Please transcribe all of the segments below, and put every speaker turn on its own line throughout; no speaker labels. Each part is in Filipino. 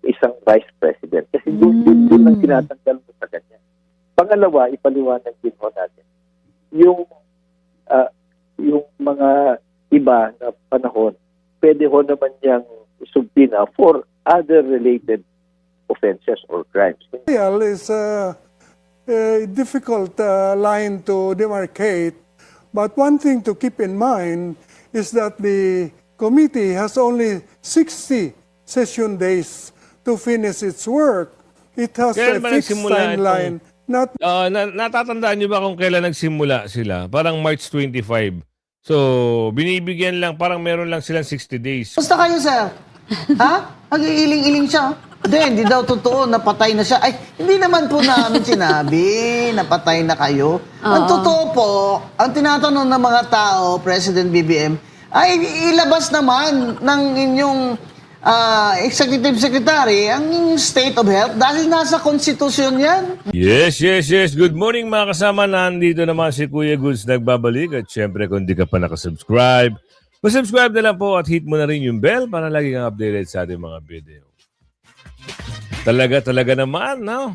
isang vice president. Kasi doon ang tinatanggal mo sa kanya. Pangalawa, ipaliwanag din mo natin, yung, yung mga iba na panahon, pwede ho naman niyang subpina for other related offenses or crimes.
Is a difficult line to demarcate, but one thing to keep in mind is that the committee has only 60 session days to finish its work. It has
Kailan
a
ba
fixed
nagsimula
timeline. Not
natatandaan niyo ba kung kailan nagsimula sila? Parang March 25. So, binibigyan lang, parang meron lang silang 60 days.
Basta kayo, sir. Ha? Nag-iiling-iling siya. Hindi daw totoo, napatay na siya. Ay, hindi naman po namin sinabi, napatay na kayo. Ang totoo po, ang tinatanong ng mga tao, President BBM, ay ilabas naman ng inyong Executive Secretary ang inyong state of health dahil nasa konstitusyon yan.
Yes. Good morning mga kasama. Nandito naman si Kuya Goods nagbabalik. At syempre kung di ka pa nakasubscribe, subscribe na lang po at hit mo na rin yung bell para lagi kang updated sa ating mga video. Talaga naman, no?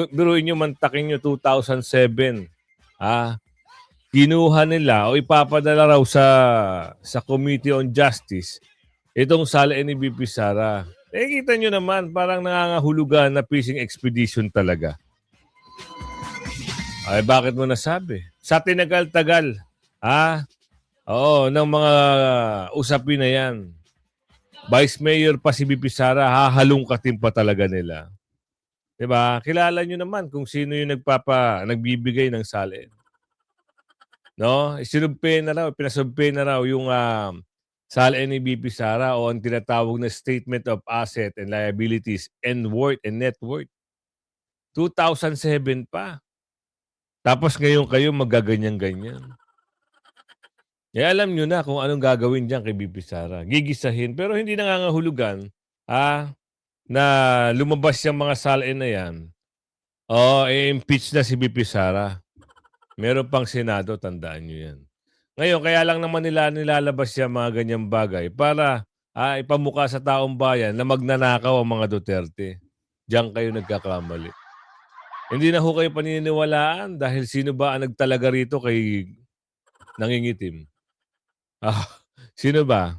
Biruin nyo, mantakin nyo 2007. Kinuha nila o ipapadala raw sa Committee on Justice itong sala ni BP Sara. Kita nyo naman, parang nangangahulugan na fishing expedition talaga. Ay, bakit mo nasabi? Sa tinagal-tagal, ng mga usapin na yan. Vice Mayor pa si BP Sara, hahalungkatin pa talaga nila. Diba? Kilala nyo naman kung sino yung nagbibigay ng salin. No? Pinasubpe na raw yung salin ni BP Sara o ang tinatawag na Statement of Asset and Liabilities and Worth and Net Worth. 2007 pa. Tapos ngayon kayo magaganyan-ganyan. Alam nyo na kung anong gagawin dyan kay BP Sara. Gigisahin, pero hindi nangangahulugan na lumabas yung mga salin na yan. I-impeach na si BP Sara. Meron pang Senado, tandaan nyo yan. Ngayon, kaya lang naman nila nilalabas yung mga ganyang bagay para ipamukha sa taong bayan na magnanakaw ang mga Duterte. Diyan kayo nagkakamali. Hindi na ho kayo paniniwalaan dahil sino ba ang nagtalaga rito kay nangingitim? Sino ba?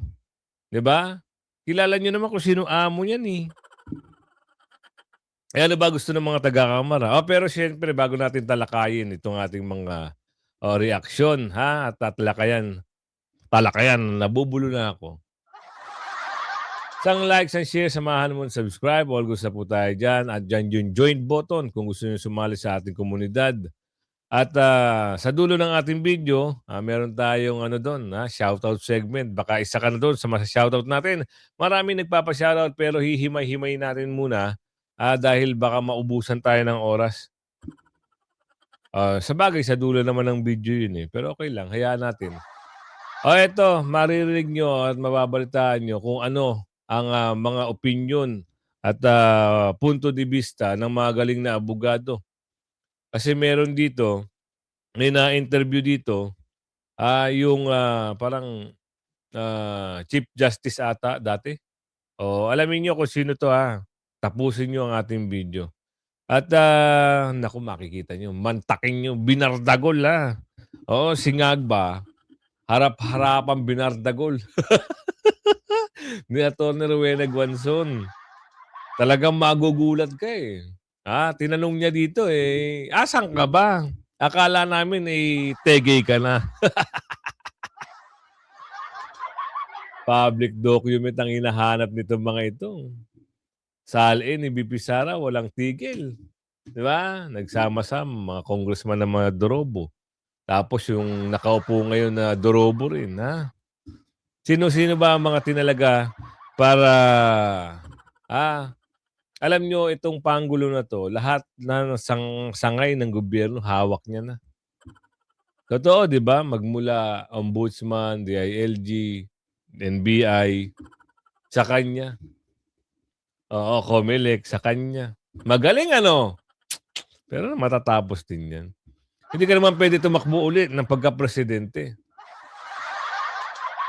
Diba? Kilala nyo naman kung sino amo niyan eh. Ano ba gusto ng mga taga-kamara? Pero siyempre, bago natin talakayin itong ating mga reaksyon, at talakayan, nabubulo na ako. Isang like, isang share, samahan mo subscribe. All gusto po tayo dyan. At dyan yung join button kung gusto nyo sumali sa ating komunidad. At sa dulo ng ating video, meron tayong shoutout segment. Baka isa ka na doon sa shoutout natin. Maraming nagpapa-shoutout pero hihimay-himay natin muna dahil baka maubusan tayo ng oras. Sa bagay, sa dulo naman ng video yun eh. Pero okay lang, hayaan natin. Eto, maririnig nyo at mababalitaan nyo kung ano ang mga opinion at punto de vista ng mga galing na abogado. Kasi meron dito, may na-interview dito, yung parang Chief Justice ata dati. Alamin nyo kung sino to Tapusin nyo ang ating video. At naku, makikita nyo, mantaking nyo, binardagol singag ba? Harap-harapang binardagol. Ni Atty. Rowena Guanzon. Talagang magugulat ka eh. Tinanong niya dito asan ka ba? Akala namin tegay ka na. Public document ang hinahanap nitong mga ito. Salin ni BP Sara, walang tigil. Di ba? Nagsama-sama, mga congressman ng mga Dorobo. Tapos yung nakaupo ngayon na Dorobo rin, Sino-sino ba ang mga tinalaga para, alam nyo, itong panggulo na to, lahat na sangay ng gobyerno, hawak niya na. Totoo, di ba? Magmula Ombudsman, DILG, NBI, sa kanya. Comelec, sa kanya. Magaling Pero matatapos din yan. Hindi ka naman pwede tumakbo ulit ng pagka-presidente.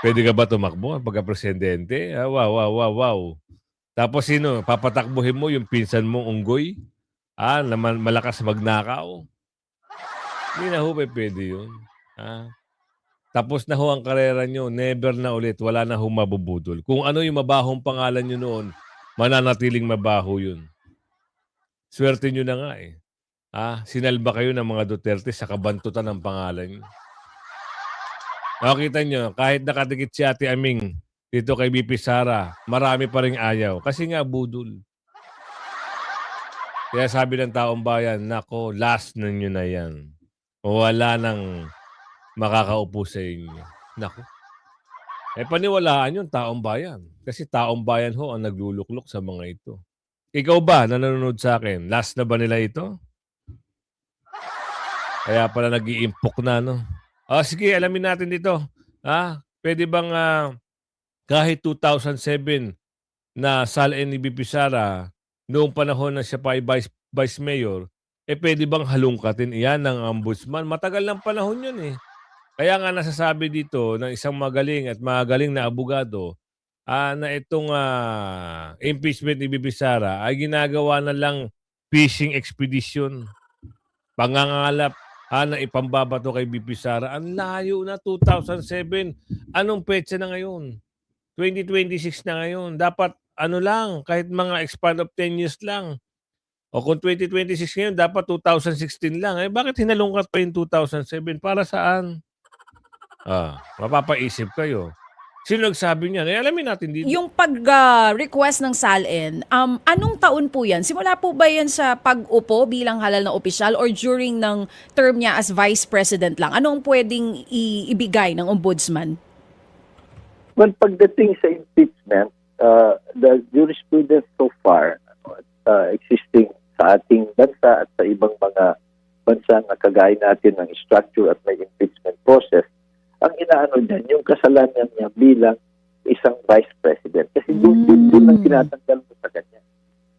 Pwede ka ba tumakbo ng pagka-presidente? Wow. Tapos sino? Papatakbuhin mo yung pinsan mong unggoy? Naman malakas magnakaw? Hindi na ho pwede yun. Tapos na ho ang karera nyo. Never na ulit. Wala na ho mabubudol. Kung ano yung mabahong pangalan nyo noon, mananatiling mabaho yun. Swerte nyo na nga eh. Sinalba kayo ng mga Duterte sa kabantutan ng pangalan nyo. Nakita nyo, kahit nakatikit si Ate Aming dito kay BP Sara, marami pa rin ayaw. Kasi nga budol. Kaya sabi ng taong bayan, nako, last na nyo na yan. Wala nang makakaupo sa inyo. Nako. Paniwalaan yung taong bayan. Kasi taong bayan ho ang nagluluklok sa mga ito. Ikaw ba, na nanonood sa akin, last na ba nila ito? Kaya pala nag-iimpok na, no? Sige, alamin natin dito. Pwede bang kahit 2007 na salin ni BP Sara, noong panahon na siya pa ay Vice Mayor, pwede bang halungkatin iyan ng ombudsman? Matagal ng panahon yun eh. Kaya nga nasasabi dito ng isang magaling na abogado na itong impeachment ni BP Sara ay ginagawa na lang fishing expedition. Pangangalap na ipambabato kay BP Sara. Ang layo na, 2007. Anong petsa na ngayon? 2026 na ngayon. Dapat lang, kahit mga expand of 10 years lang. O kung 2026 ngayon, dapat 2016 lang. Bakit hinalungkat pa yung 2007? Para saan? Mapapaisip kayo. Sino nagsabi niyan? Alamin natin dito.
Yung pag-request ng SALN, anong taon po yan? Simula po ba yan sa pag-upo bilang halal na opisyal or during ng term niya as Vice President lang? Anong pwedeng ibigay ng Ombudsman?
Well, pagdating sa impeachment, the jurisprudence so far existing sa ating bansa at sa ibang mga bansa na kagaya natin ng structure at may impeachment process, ang inaano niyan, yung kasalanan niya bilang isang vice president. Kasi doon ang tinatanggal mo sa kanya.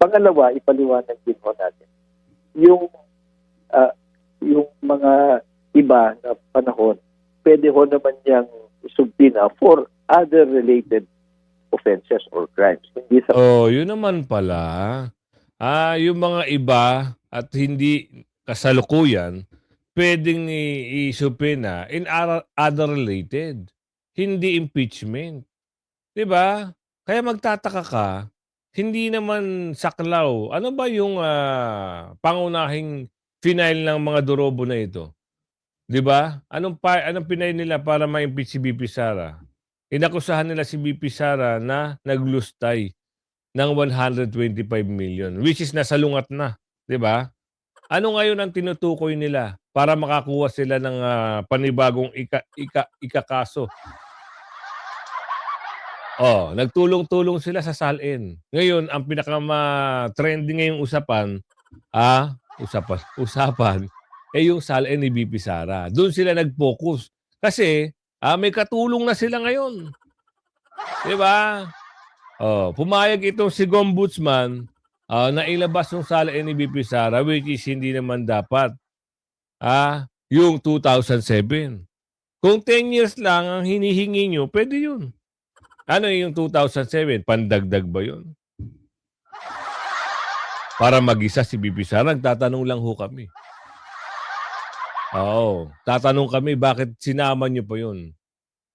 Pangalawa, ipaliwanag din mo natin, yung mga iba na panahon, pwede ho naman niyang subpina for other related offenses or crimes. Hindi sa...
Yun naman pala. Yung mga iba at hindi kasalukuyan, pwedeng isupina in other related. Hindi impeachment. Diba? Kaya magtataka ka, hindi naman saklaw. Ano ba yung pangunahing final ng mga durobo na ito? Diba? Anong final nila para ma-impeach si BP Sara? Inakusahan nila si BP Sara na naglustay ng 125 million, which is nasalungat na. Diba? Ano ngayon ang tinutukoy nila para makakuha sila ng panibagong ikakaso? Nagtulong-tulong sila sa SALN. Ngayon, ang pinaka-trending ngayong usapan, yung SALN ni BP Sara. Doon sila nag-focus. Kasi, may katulong na sila ngayon. Diba? Pumayag itong si Ombudsman na ilabas yung SALN ni BP Sara, which is hindi naman dapat yung 2007. Kung 10 years lang ang hinihingi nyo, pwede yun. Ano yung 2007? Pandagdag ba yun? Para mag-isa si BP Sara, nagtatanong lang ho kami. Tatanong kami, bakit sinama nyo pa yun?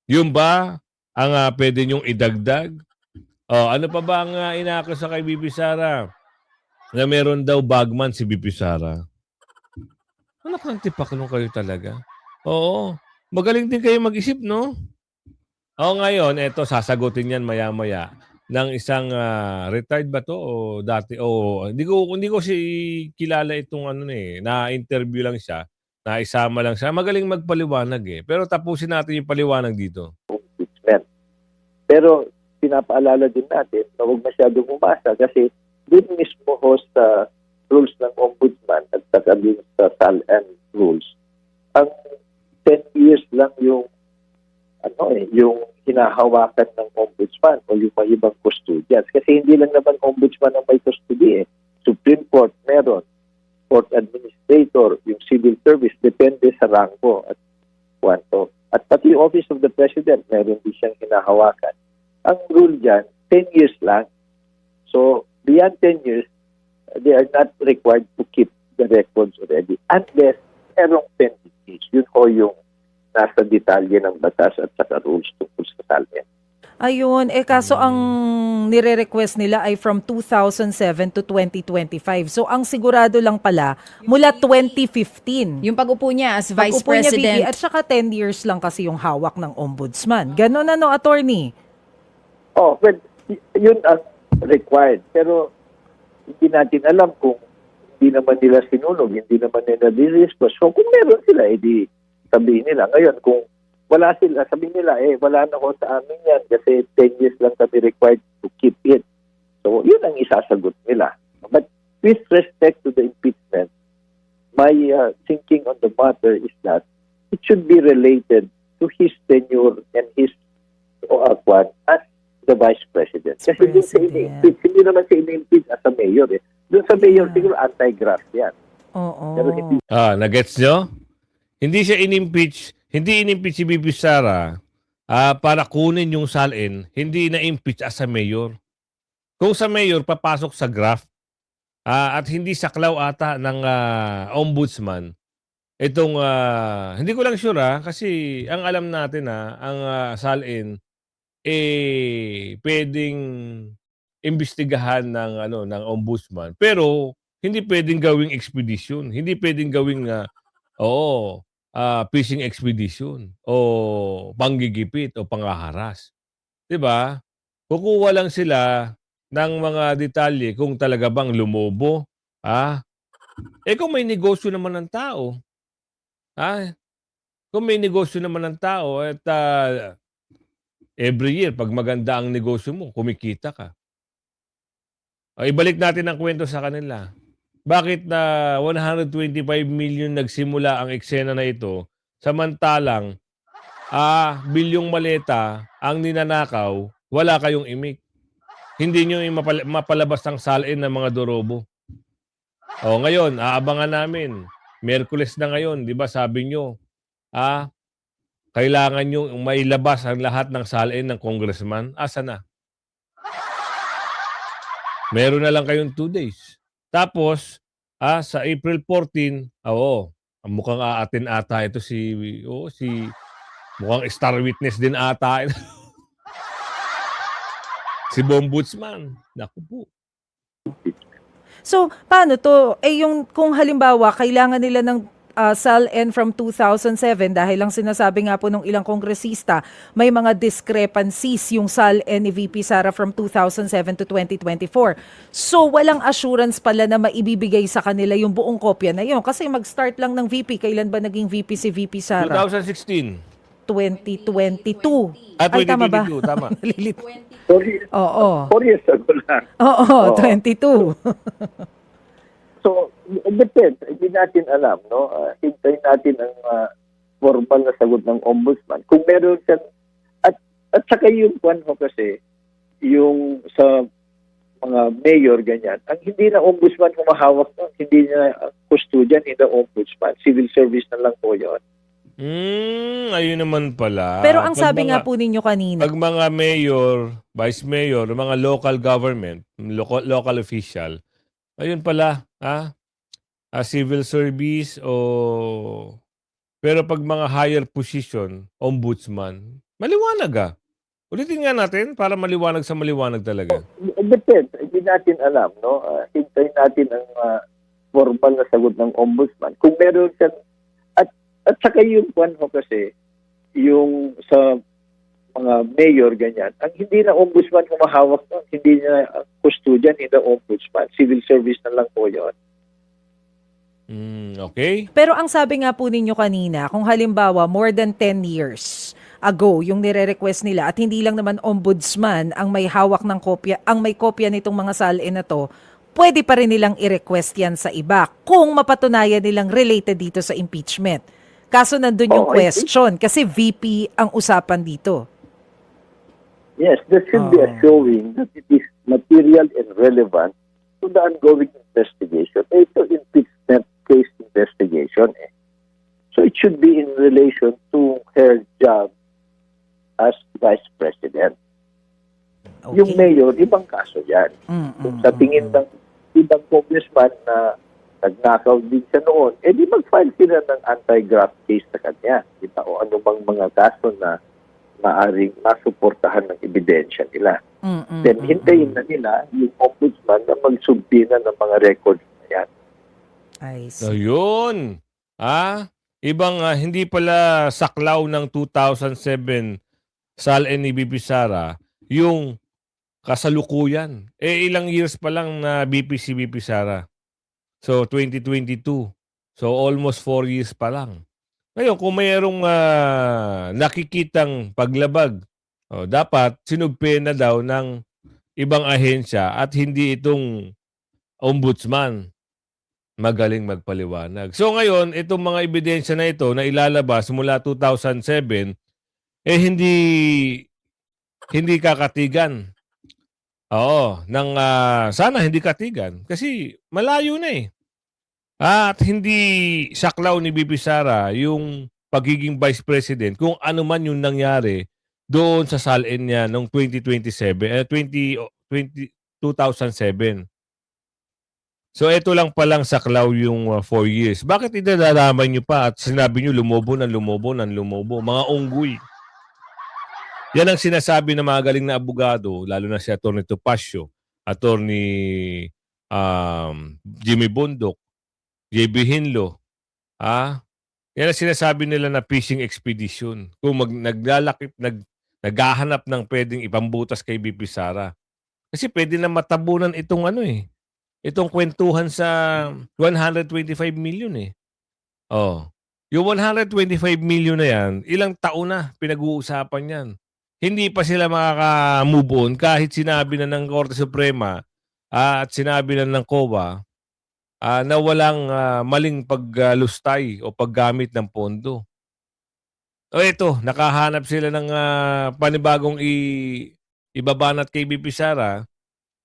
Yung ba ang pwede nyong idagdag? Ano pa ba ang inaakusa kay BP Sara? Na meron daw bagman si BP Sara. Anak ng tipaklong kayo talaga. Oo. Magaling din kayo mag-isip, no? Ngayon, eto, sasagutin yan maya-maya ng isang retired ba to o dati? Hindi ko si kilala itong na-interview lang siya, na-isama lang siya. Magaling magpaliwanag eh. Pero tapusin natin yung paliwanag dito.
Impeachment. Pero pinapaalala din natin na huwag masyadong umasa kasi din mismo ho sa rules ng ombudsman at saka din sa SALN rules, ang 10 years lang yung yung hinahawakan ng ombudsman o yung may ibang custodians. Kasi hindi lang naman ombudsman ang may custody eh. Supreme Court meron, court administrator, yung civil service, depende sa rango at kwanto. At pati Office of the President, meron din siyang hinahawakan. Ang rule dyan, 10 years lang. So, beyond 10 years, they are not required to keep the records already unless merong pending case. Yun ho yung nasa detalye ng batas at saka rules tungkol sa SALN.
Ayun, kaso ang nire-request nila ay from 2007 to 2025. So ang sigurado lang pala mula 2015.
Yung pag-upo niya as Vice
Pag-upo niya,
President.
VP, at saka 10 years lang kasi yung hawak ng ombudsman. Ganon ano, attorney?
Oh, well, yun ang required. Pero hindi natin alam kung hindi naman nila sinulog, hindi naman nila di-response. So kung meron sila, edi sabihin nila. Ngayon, kung wala sila, sabihin nila, wala na ko sa amin yan kasi 10 years lang kami required to keep it. So yun ang isasagot nila. But with respect to the impeachment, my thinking on the matter is that it should be related to his tenure and his as the Vice President. Kasi doon sa ini-impeach, hindi naman siya ini-impeach as a mayor. Doon sa mayor, siguro anti-graft yan.
Oo.
Pero hindi
Nagets nyo? Hindi siya in-impeach, hindi in-impeach si BP Sara para kunin yung SALN, hindi na-impeach as a mayor. Kung sa mayor, papasok sa graft at hindi saklaw ata ng ombudsman, itong, hindi ko lang sure kasi ang alam natin ang SALN, pwedeng imbestigahan ng ombudsman. Pero, hindi pwedeng gawing expedition. Hindi pwedeng gawing, fishing expedition o panggigipit o panghaharas. 'Di ba? Kukuha lang sila ng mga detalye kung talaga bang lumobo, kung may negosyo naman ng tao, kung may negosyo naman ng tao at every year pag maganda ang negosyo mo, kumikita ka. Ibalik natin ang kwento sa kanila. Bakit na 125 million nagsimula ang eksena na ito, samantalang bilyong maleta ang ninanakaw, wala kayong imik. Hindi nyo mapalabas ang SALN ng mga dorobo. Ngayon, aabangan namin. Miyerkules na ngayon, di ba sabi nyo, kailangan nyo mailabas ang lahat ng SALN ng congressman. Asa na? Meron na lang kayong 2 days. Tapos, sa April 14, mukhang aatin ata ito mukhang star witness din ata. Si Bombudsman. Naku po.
So, paano to? Kung halimbawa, kailangan nila ng SALN from 2007 dahil lang sinasabi nga po ng ilang kongresista, may mga discrepancies yung SALN ni VP Sara from 2007 to 2024. So, walang assurance pala na maibibigay sa kanila yung buong kopya na yun. Kasi mag-start lang ng VP. Kailan ba naging VP si VP Sara?
2016.
2022.
Ay,
tama ba?
2022, tama.
Oo.
4 years ago lang.
Oo, 22.
So, depends. Hindi natin alam, no? Hintayin natin ang formal na sagot ng ombudsman. Kung meron siya, at saka yung kwan ho kasi, yung sa mga mayor, ganyan, ang hindi na ombudsman humahawak nun, hindi na custodian, hindi na ombudsman. Civil service na lang po yun.
Ayun naman pala.
Pero ang sabi nga po ninyo kanina,
Pag mga mayor, vice mayor, mga local government, local official, ayun pala, civil service pero pag mga higher position, ombudsman, maliwanag Ulitin nga natin para maliwanag sa maliwanag talaga.
Depends. Hindi natin alam, no? Hintayin natin ang formal na sagot ng ombudsman. Kung meron siya, at saka yung kwan ho kasi, yung sa mga mayor, ganyan, ang hindi na ombudsman humahawak nun, hindi na custodian, hindi na ombudsman. Civil service na lang po yun.
Okay.
pero ang sabi nga po ninyo kanina, kung halimbawa more than 10 years ago yung nire-request nila at hindi lang naman ombudsman ang may hawak ng kopya, ang may kopya nitong mga SALN na to, pwede pa rin nilang i-request yan sa iba kung mapatunayan nilang related dito sa impeachment. Kaso nandun yung question kasi VP ang usapan dito.
Yes, there should be a showing that it is material and relevant to the ongoing investigation. Ito impeachment case investigation. So it should be in relation to her job as Vice President. Yung mayor, ibang kaso yan. Kung sa tingin ng ibang congressman na nagnakaw din siya noon, di mag-file sila ng anti-graft case sa kanya. Diba? O anumang mga kaso na maaring masuportahan ng ebidensya nila. Then hintayin na nila yung ombudsman na magsumbina ng mga records na yan.
I
So,
see.
yun. Ibang hindi pala saklaw ng 2007 SALN ni BP Sara yung kasalukuyan. Ilang years pa lang na BP si BP Sara. So, 2022. So, almost 4 years pa lang. Ngayon, kung mayroong nakikitang paglabag, dapat sinugpe na daw ng ibang ahensya at hindi itong ombudsman magaling magpaliwanag. So ngayon, itong mga ebidensya na ito na ilalabas mula 2007, hindi kakatigan. Oo, sana hindi katigan kasi malayo na eh. At hindi saklaw ni BP Sara yung pagiging vice president kung ano man yung nangyari doon sa SALN niya noong 2007. So ito lang palang saklaw yung 4 years. Bakit idadalaman nyo pa at sinabi nyo lumobo. Mga unggoy. Yan ang sinasabi ng mga galing na abogado, lalo na si Atty. Topacio, Atty. Jimmy Bondok, JB Hinlo. Yan ang sinasabi nila na fishing expedition. Kung naghahanap ng pwedeng ipambutas kay BP Sara. Kasi pwede na matabunan itong itong kwentuhan sa 125 million eh. Yung 125 million na yan, ilang taon na pinag-uusapan yan. Hindi pa sila makaka-move on kahit sinabi na ng Korte Suprema at sinabi na ng COA na walang maling paglustay o paggamit ng pondo. Ito, nakahanap sila ng panibagong ibabanat kay BP Sara.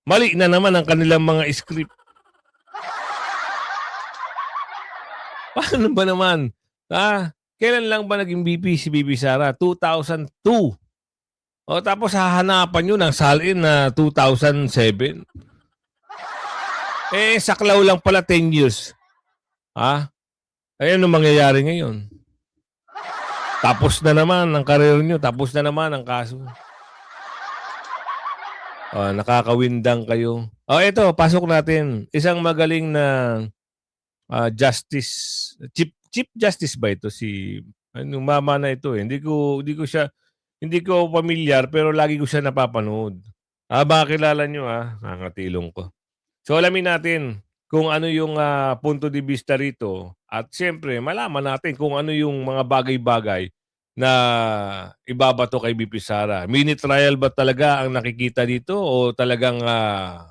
Mali na naman ang kanilang mga script. Paano ba naman? Kailan lang ba naging BP si BP Sara? 2002. Tapos hahanapan nyo ng SALN na 2007. Saklaw lang pala 10 years. Ano mangyayari ngayon? Tapos na naman ang karir nyo. Tapos na naman ang kaso. Nakakawindang kayo. Ito, pasok natin. Isang magaling na justice. Chief Justice ba ito? Si mama na ito eh. Hindi ko familiar pero lagi ko siya napapanood. Baka kilala nyo nakatilong ko. So alamin natin kung ano yung punto de vista rito at siyempre malaman natin kung ano yung mga bagay-bagay na ibabato kay BP Sara. Mini trial ba talaga ang nakikita dito o talagang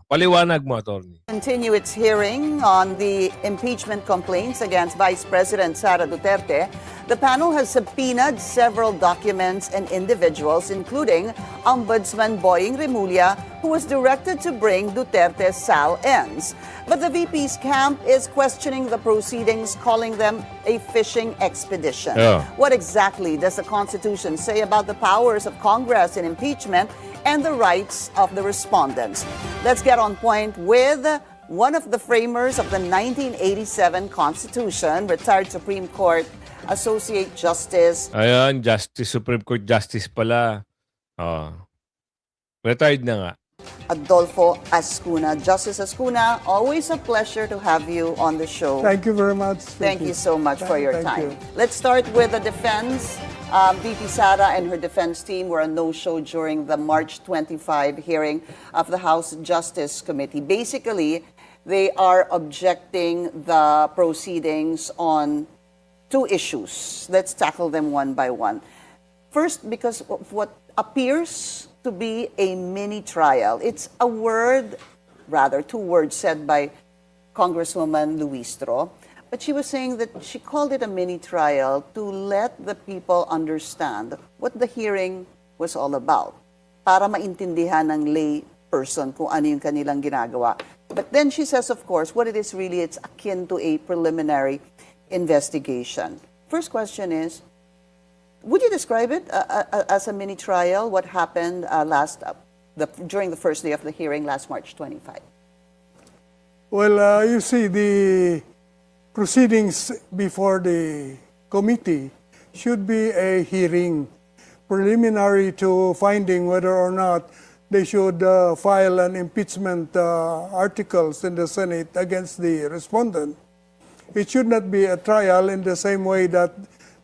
paliwanag mo, attorney?
Continue its hearing on the impeachment complaints against Vice President Sara Duterte. The panel has subpoenaed several documents and individuals, including Ombudsman Boying Remulla, who was directed to bring Duterte's SALNs. But the VP's camp is questioning the proceedings, calling them a fishing expedition.
Yeah.
What exactly does the Constitution say about the powers of Congress in impeachment and the rights of the respondents? Let's get on point with one of the framers of the 1987 Constitution, retired Supreme Court Associate Justice.
Ayan, Supreme Court Justice pala. Retired na nga.
Adolfo Ascuna. Justice Ascuna, always a pleasure to have you on the show.
Thank you very much.
Thank you so much for your
Thank
time.
you.
Let's start with the defense. VP Sara and her defense team were a no-show during the March 25 hearing of the House Justice Committee. Basically, they are objecting the proceedings on two issues. Let's tackle them one by one. First, because of what appears to be a mini trial. It's a word, rather, two words said by Congresswoman Luistro. But she was saying that she called it a mini trial to let the people understand what the hearing was all about. Para maintindihan ng lay person kung ano yung kanilang ginagawa. But then she says, of course, what it is really, it's akin to a preliminary investigation. First question is, would you describe it as a mini trial? What happened last during the first day of the hearing last March 25?
Well, you see, the proceedings before the committee should be a hearing preliminary to finding whether or not they should file an impeachment articles in the Senate against the respondent. It should not be a trial in the same way that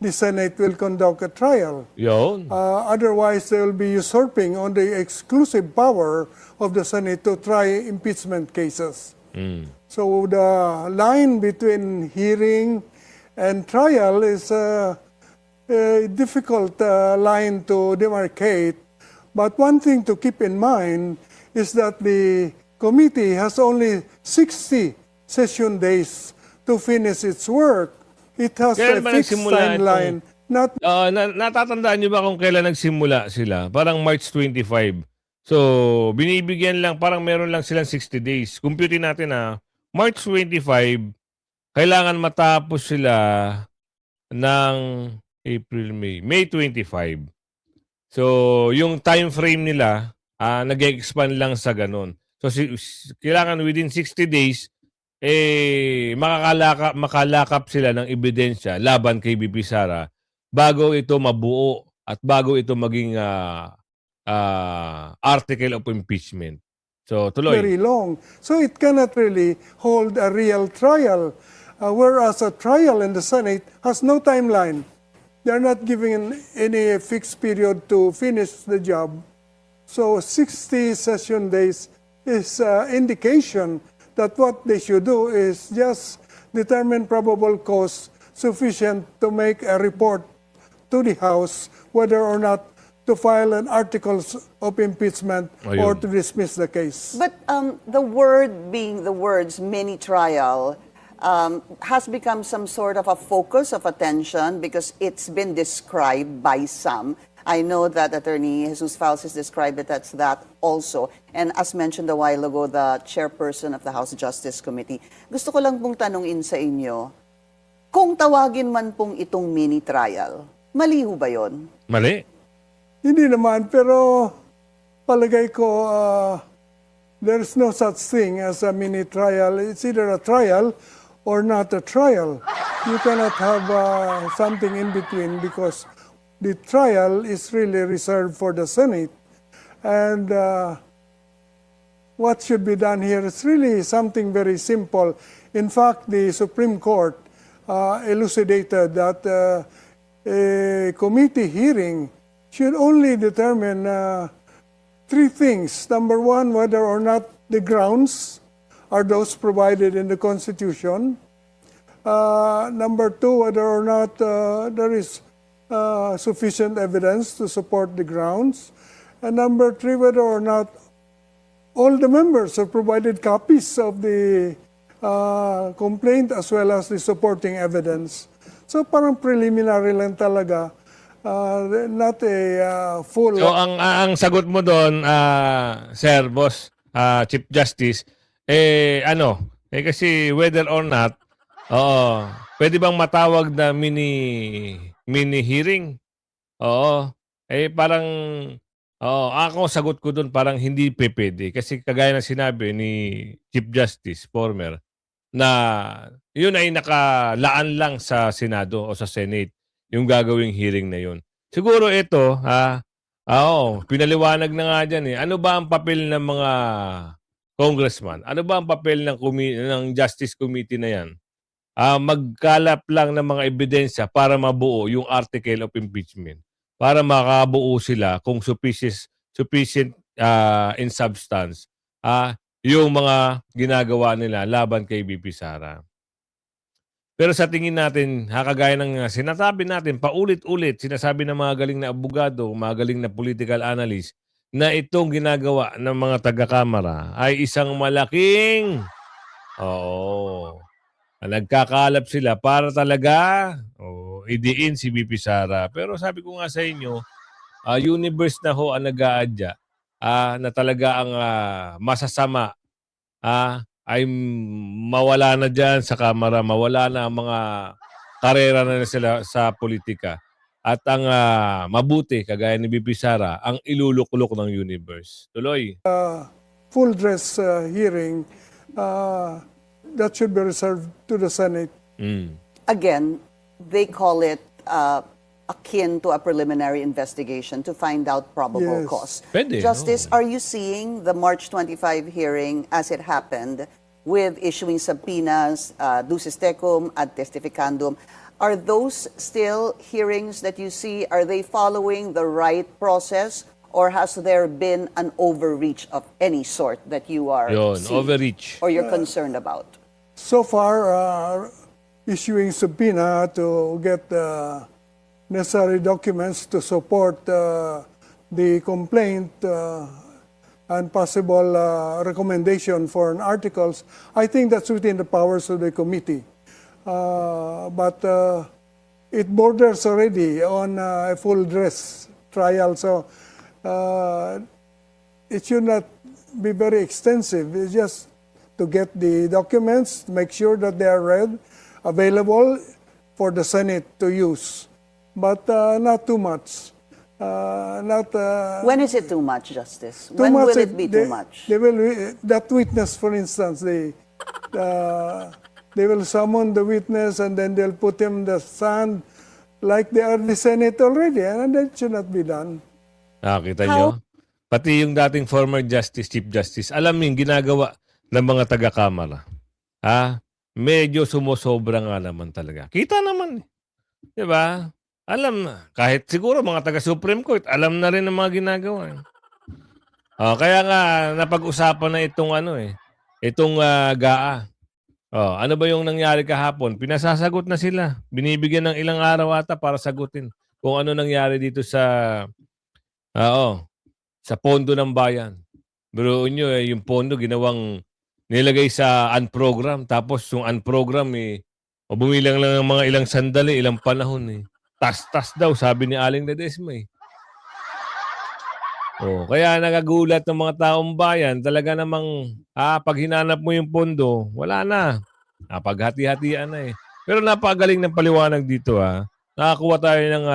the Senate will conduct a trial.
Yun.
Otherwise, they will be usurping on the exclusive power of the Senate to try impeachment cases. So the line between hearing and trial is a difficult line to demarcate. But one thing to keep in mind is that the committee has only 60 session days to finish its work. It has
Kailan
a
ba
fixed
nagsimula
timeline. Not
Natatandaan nyo ba kung kailan nagsimula sila? Parang March 25. So, binibigyan lang, parang meron lang silang 60 days. Computin natin March 25, kailangan matapos sila ng April, May 25. So, yung time frame nila, nag-expand lang sa ganun. So, kailangan within 60 days, makalakap sila ng ebidensya laban kay BP Sara bago ito mabuo at bago ito maging article of impeachment. So, tuloy.
very long. So it cannot really hold a real trial. Whereas a trial in the Senate has no timeline. They're not giving any fixed period to finish the job. So 60 session days is indication that what they should do is just determine probable cause sufficient to make a report to the House whether or not to file an articles of impeachment or to dismiss the case.
But the word being the words mini trial has become some sort of a focus of attention because it's been described by some. I know that Attorney Jesus Falces described it as that also. And as mentioned a while ago, the chairperson of the House Justice Committee, gusto ko lang pong tanungin sa inyo, kung tawagin man pong itong mini trial, mali ho ba yun?
Mali.
Hindi naman, pero palagay ko there's no such thing as a mini trial. It's either a trial or not a trial. You cannot have something in between because the trial is really reserved for the Senate. And what should be done here is really something very simple. In fact, the Supreme Court elucidated that a committee hearing should only determine three things. Number one, whether or not the grounds are those provided in the Constitution. Number two, whether or not there is sufficient evidence to support the grounds. And number three, whether or not all the members have provided copies of the complaint as well as the supporting evidence. So parang preliminary lang talaga. Not a full...
So, ang sagot mo doon, Sir, Boss, Chief Justice, kasi whether or not, pwede bang matawag na mini hearing? Oo. Parang, ako sagot ko doon parang hindi pwede. Kasi kagaya ng sinabi ni Chief Justice, former, na yun ay nakalaan lang sa Senado o sa Senate, yung gagawing hearing na yun. Siguro ito, pinaliwanag na nga dyan. Ano ba ang papel ng mga congressman? Ano ba ang papel ng Justice Committee na yan? Magkalap lang ng mga ebidensya para mabuo yung article of impeachment. Para makabuo sila kung sufficient in substance yung mga ginagawa nila laban kay BP Sara. Pero sa tingin natin, kagaya ng sinasabi natin, paulit-ulit, sinasabi ng mga galing na abogado, mga galing na political analyst, na itong ginagawa ng mga taga-kamara ay isang malaking, nagkakalap sila para talaga idiin si BP Sara. Pero sabi ko nga sa inyo, universe na ho ang nag-aadya na talaga ang masasama ay mawala na dyan sa kamara, mawala na ang mga karera na sila sa politika. at ang mabuti, kagaya ni BP Sara, ang iluluklok ng universe. Tuloy.
Full dress hearing, that should be reserved to the Senate.
Again, they call it akin to a preliminary investigation to find out probable
Yes.
cause.
Pwede,
Justice,
oo.
are you seeing the March 25 hearing as it happened with issuing subpoenas, ducis tecum, ad testificandum? Are those still hearings that you see? Are they following the right process? Or has there been an overreach of any sort that you are
Yun,
seeing
overreach.
or you're concerned about?
So far, issuing subpoena to get necessary documents to support the complaint and possible recommendation for an articles, I think that's within the powers of the committee. But it borders already on a full dress trial, so it should not be very extensive. It's just to get the documents, make sure that they are read, available for the Senate to use. But not too much.
When is it too much, Justice?
Too
When
much,
will it be too much?
They will, that witness, for instance, they will summon the witness and then they'll put him in the stand like they are the Senate already, and that should not be done.
Nakita nyo? Pati yung dating former Justice, Chief Justice, alam yung ginagawa ng mga taga-kamara. Medyo sumusobra nga naman talaga. Kita naman. Diba? Alam na. Kahit siguro mga taga-Supreme Court, alam na rin ang mga ginagawa. Kaya nga, napag-usapan na itong itong GAA. Ano ba yung nangyari kahapon? Pinasasagot na sila. Binibigyan ng ilang araw ata para sagutin kung ano nangyari dito sa pondo ng bayan. Biruin nyo, yung pondo ginawang nilagay sa unprogram. Tapos yung unprogram, bumilang lang ng mga ilang sandali, ilang panahon. Tas-tas daw, sabi ni Aling Ledesma. Kaya nagagulat ng mga taong bayan, talaga namang pag hinanap mo yung pondo, wala na. Paghati-hatian na Pero napakagaling ng paliwanag dito. Nakakuha tayo ng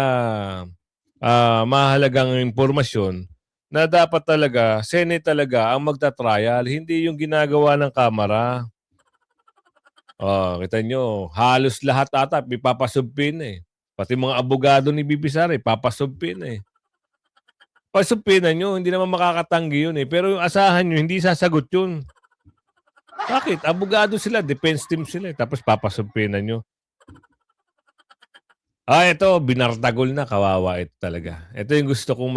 mahalagang impormasyon na dapat talaga, Senate talaga ang magta-trial, hindi yung ginagawa ng Kamara. Kita nyo, halos lahat ata ipapasubpin Pati mga abogado ni BP Sara, ipapasubpin Pasubpinan nyo, hindi naman makakatanggi yun Pero yung asahan nyo, hindi sasagot yun. Bakit? Abogado sila, defense team sila tapos papasubpinan nyo. Ito, binartagol na, kawawa ito talaga. Ito yung gusto kong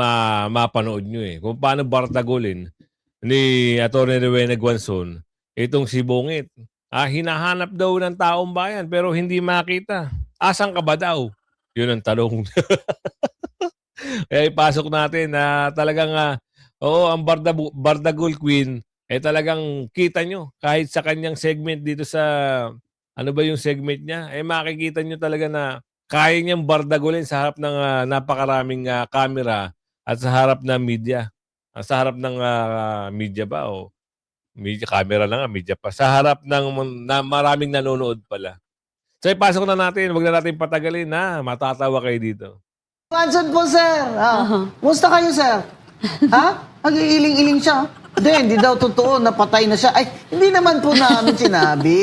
mapanood nyo Kung paano bartagolin ni Atty. Rowena Guanzon, itong si Bungit. Hinahanap daw ng taong bayan pero hindi makita. Asan ka ba daw? Yun ang tanong. Kaya ipasok natin na talagang, ang Bardagol Queen, talagang kita nyo kahit sa kanyang segment dito sa, ano ba yung segment niya? Makikita nyo talaga na kaya niyang bardagulin sa harap ng napakaraming camera at sa harap ng media. Sa harap ng media ba o media, camera lang media pa. Sa harap ng maraming nanonood pala. So ipasok na natin, wag na natin patagalin matatawa kayo dito.
Johnson po, sir. Musta kayo, sir? Nag-iiling-iling siya. Hindi daw totoo, napatay na siya. Ay, hindi naman po namin sinabi,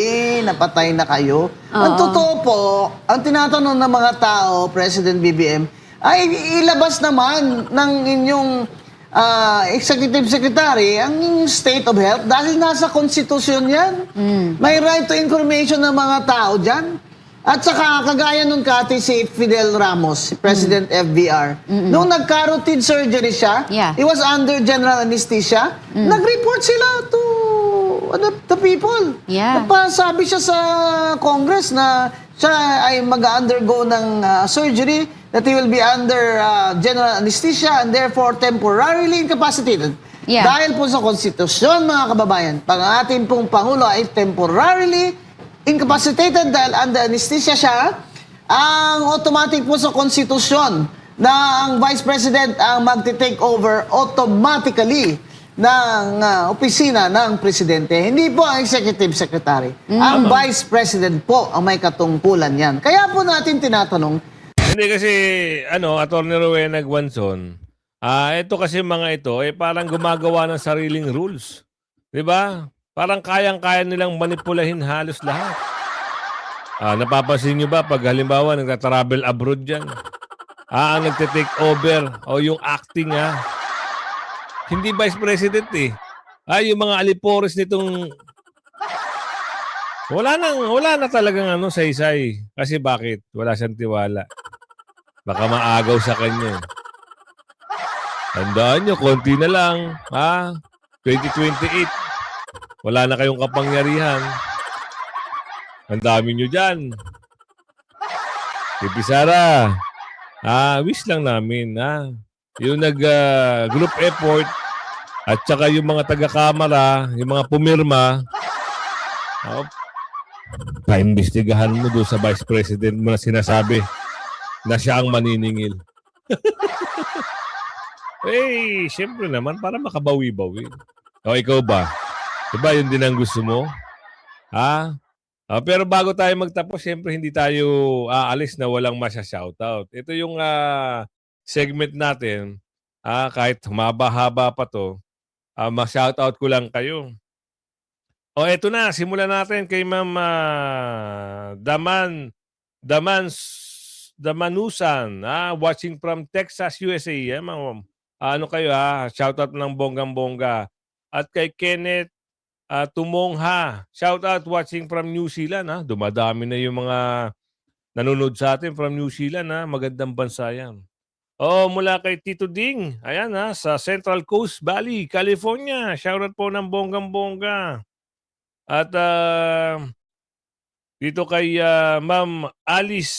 napatay na kayo. Ang totoo po, ang tinatanong ng mga tao, President BBM, ay ilabas naman ng inyong Executive Secretary ang inyong state of health dahil nasa konstitusyon yan. May right to information ng mga tao dyan. At saka, kagaya nung kati si Fidel Ramos, si President FBR, nung nagka-routine surgery siya, he was under general anesthesia, nag-report sila to the people. Napasabi siya sa Congress na siya ay mag-undergo ng surgery, that he will be under general anesthesia and therefore temporarily incapacitated. Dahil po sa konstitusyon, mga kababayan, pag ating pong Pangulo ay temporarily incapacitated dahil under anesthesia siya, ang automatic po sa konstitusyon na ang Vice President ang magti-take over automatically ng opisina ng Presidente. Hindi po ang Executive Secretary. Ang Vice President po ang may katungkulan yan. Kaya po natin tinatanong,
Hindi kasi, Attorney Rowena Guanzon, ito kasi mga ito, parang gumagawa ng sariling rules. 'Di ba? Parang kayang-kaya nilang manipulahin halos lahat. Napapansin nyo ba pag halimbawa nagta-travel abroad dyan? Ang nagte-take over o yung acting hindi Vice President eh. Yung mga alipores nitong wala na talagang saysay. Kasi bakit? Wala siyang tiwala. Baka maagaw sa kanya. Tandaan nyo, konti na lang. 2028. Wala na kayong kapangyarihan. Ang dami nyo dyan. Pipi Sara, wish lang namin, yung nag-group effort at saka yung mga taga-kamara, yung mga pumirma, paimbestigahan mo doon sa Vice President mo na sinasabi na siya ang maniningil. Siyempre naman, para makabawi-bawi. O, ikaw ba? Diba yun din ang gusto mo? Pero bago tayo magtapos, siyempre hindi tayo aalis na walang masya-shoutout. Ito yung segment natin, kahit humaba-haba pa to, ma-shoutout ko lang kayo. Eto na, simulan natin kay Ma'am Damanusan, watching from Texas, USA. Ma'am, kayo shoutout ng bonggang-bongga. At kay Kenneth Tumongha, shoutout watching from New Zealand. Dumadami na yung mga nanonood sa atin from New Zealand. Magandang bansa yan. Mula kay Tito Ding, ayan sa Central Coast Valley, California. Shoutout po ng bonggang-bongga. At dito kay Ma'am Alice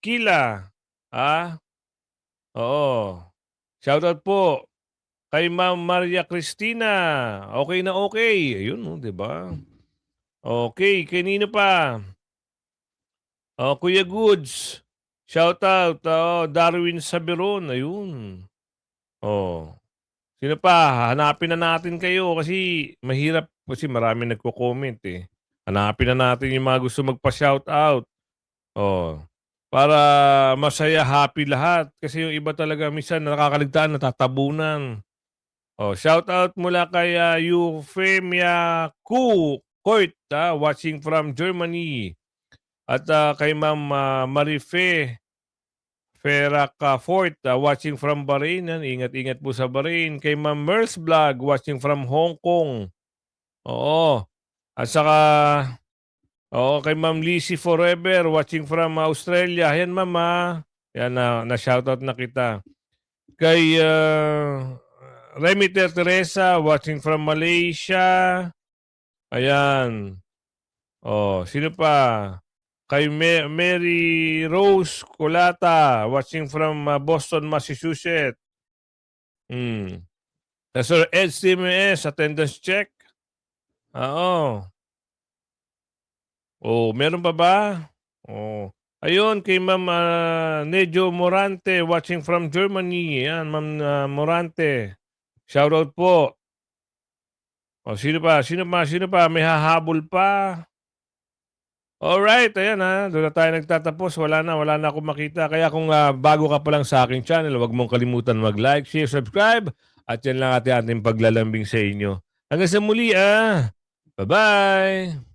Kila. Shoutout po kay Ma'am Maria Cristina. Okay na okay. Ayun, di ba? Okay, kanino pa? Kuya Goods. Shoutout. Darwin Sabiron. Ayun. Sino pa? Hanapin na natin kayo kasi mahirap kasi marami nagko-comment eh. Hanapin na natin yung mga gusto magpa-shoutout. Para masaya, happy lahat. Kasi yung iba talaga minsan nakakaligtaan, natatabunan. Shoutout mula kay Euphemia Coit, watching from Germany. At kay Ma'am Marife Ferracafort, watching from Bahrain. Ingat-ingat po sa Bahrain. Kay Ma'am Merce Vlog, watching from Hong Kong. At saka kay Ma'am Lizzie Forever, watching from Australia. Ayan, Ma'am. Yan, na-shoutout na kita. Kay Remiter Teresa, watching from Malaysia. Ayan. Sino pa? Kay Mary Rose Colata, watching from Boston, Massachusetts. Sir Ed CMS, attendance check. Meron pa ba? Ayun, kay Ma'am Nejo Morante, watching from Germany. Yan, Ma'am Morante. Shoutout po. Sino pa? May hahabol pa. Alright, ayan doon na tayo nagtatapos. Wala na akong makita. Kaya kung bago ka pa lang sa aking channel, huwag mong kalimutan mag-like, share, subscribe. At yan lang ating paglalambing sa inyo. Hanggang sa muli, Bye-bye!